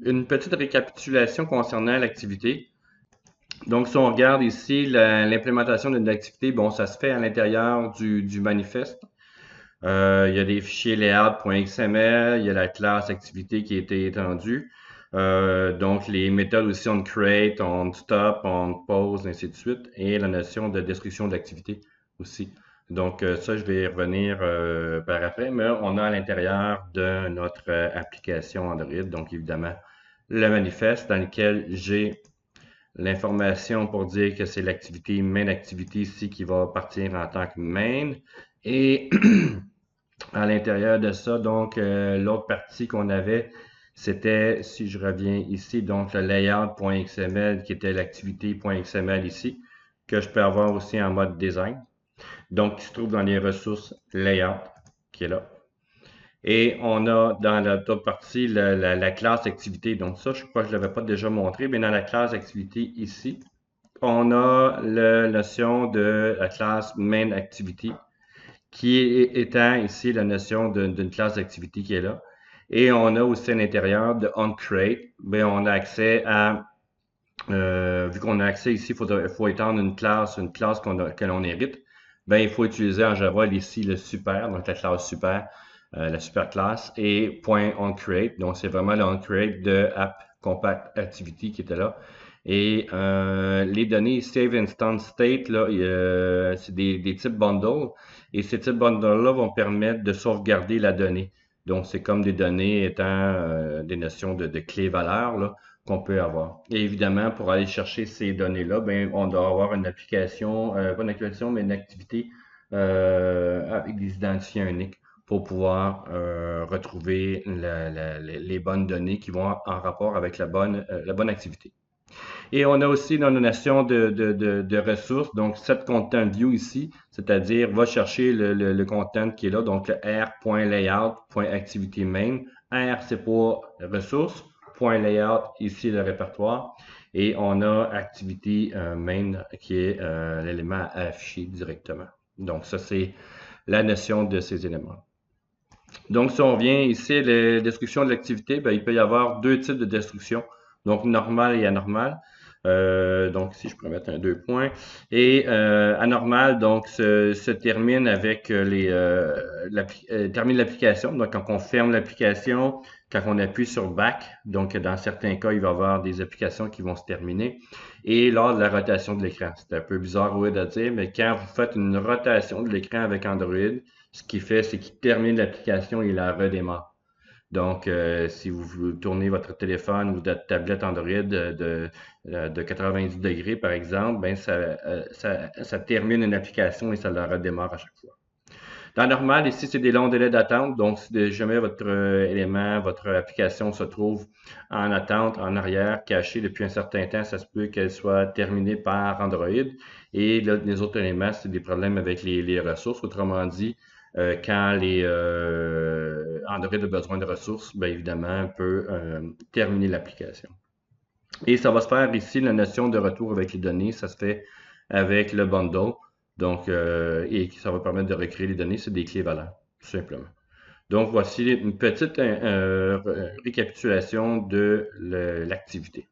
une petite récapitulation concernant l'activité. Donc, si on regarde ici l'implémentation d'une activité, bon, ça se fait à l'intérieur du manifeste. Il y a des fichiers layout.xml, il y a la classe activité qui a été étendue. Donc, les méthodes aussi on create, on stop, on pause, ainsi de suite, et la notion de destruction de l'activité aussi. Donc, ça, je vais y revenir par après, mais on a à l'intérieur de notre application Android, donc évidemment, le manifeste dans lequel j'ai l'information pour dire que c'est l'activité main activité ici qui va partir en tant que main. Et à l'intérieur de ça, donc, l'autre partie qu'on avait, c'était, si je reviens ici, donc le layout.xml qui était l'activité.xml ici, que je peux avoir aussi en mode design. Donc, qui se trouve dans les ressources layout, qui est là. Et on a dans l'autre partie la classe activité. Donc ça, je crois que je ne l'avais pas déjà montré, mais dans la classe activité ici, on a la notion de la classe main activity, qui étant ici la notion d'une classe d'activité qui est là. Et on a aussi à l'intérieur de onCreate, ben on a accès à, vu qu'on a accès ici, il faut étendre une classe que l'on hérite, ben il faut utiliser en Java ici le super, donc la classe super, la super classe, et .onCreate, donc c'est vraiment le onCreate de app compact activity qui était là. Et les données save instance state, là, c'est des types bundles. Et ces types bundles-là vont permettre de sauvegarder la donnée. Donc, c'est comme des données étant des notions de clés-valeurs là, qu'on peut avoir. Et évidemment, pour aller chercher ces données-là, ben, on doit avoir une application, pas une application, mais une activité avec des identifiants uniques pour pouvoir retrouver les bonnes données qui vont en rapport avec la bonne activité. Et on a aussi dans nos notions de ressources, donc set content view ici, c'est-à-dire va chercher le content qui est là, donc le r.layout.activity_main. R, c'est pour ressources, .layout, ici le répertoire. Et on a activity main qui est l'élément à afficher directement. Donc ça, c'est la notion de ces éléments. Donc, si on revient ici à la destruction de l'activité, ben, il peut y avoir deux types de destruction, donc normal et anormal. Donc ici, je pourrais mettre un 2 points. Et anormal, donc, se termine avec termine l'application. Donc, quand on ferme l'application, quand on appuie sur Back, donc dans certains cas, il va y avoir des applications qui vont se terminer. Et lors de la rotation de l'écran, c'est un peu bizarre à dire, mais quand vous faites une rotation de l'écran avec Android, ce qu'il fait, c'est qu'il termine l'application et il la redémarre. Donc, si vous tournez votre téléphone ou votre tablette Android de 90 degrés, par exemple, ben ça termine une application et ça la redémarre à chaque fois. Dans normal, ici, c'est des longs délais d'attente. Donc, si jamais votre élément, votre application se trouve en attente, en arrière, cachée depuis un certain temps, ça se peut qu'elle soit terminée par Android. Et là, les autres éléments, c'est des problèmes avec les ressources. Autrement dit, quand Android a besoin de ressources, bien évidemment, on peut terminer l'application. Et ça va se faire ici, la notion de retour avec les données, ça se fait avec le bundle. Donc, et ça va permettre de recréer les données, c'est des clés valeurs, tout simplement. Donc, voici une petite récapitulation de l'activité.